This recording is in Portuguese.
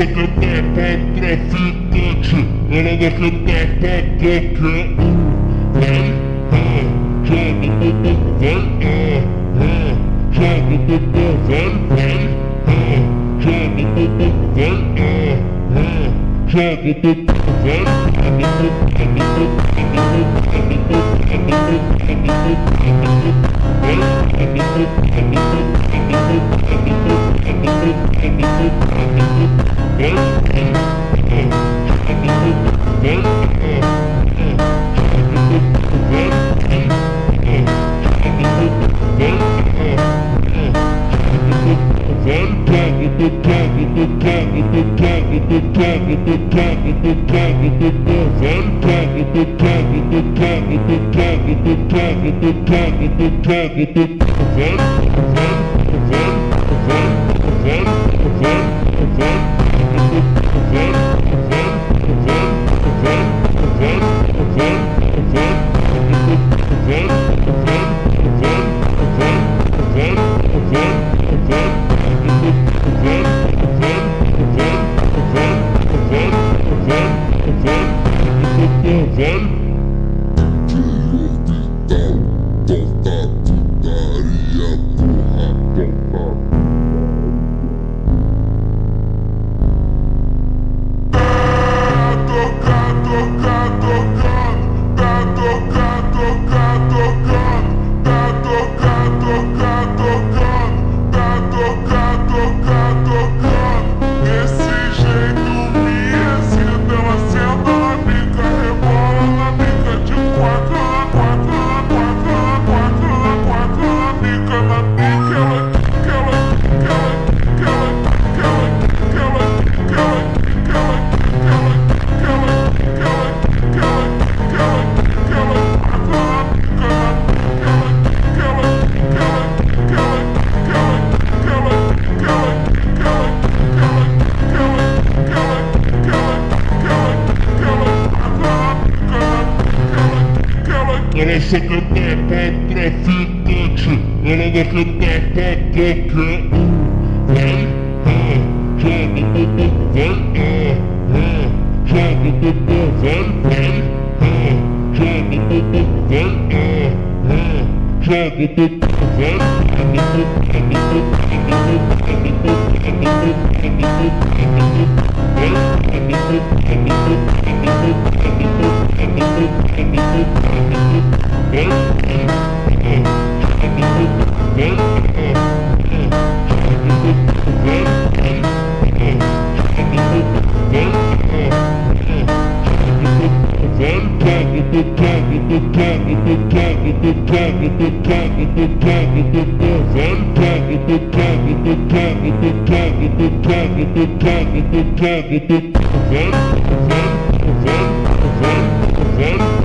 só quer dar pra traficante, ela vai cantar pra qualquer um. Vai, joga o bumbum, vai, joga o bumbum, vai, joga o bumbum, vai, joga o bumbum, vai, ela só quer dar pra traficante, ela vai cantar pra qualquer um. Vai, joga o bumbum, vai, joga o bumbum, vai, joga o bumbum, vai, joga o bumbum, vai, vai,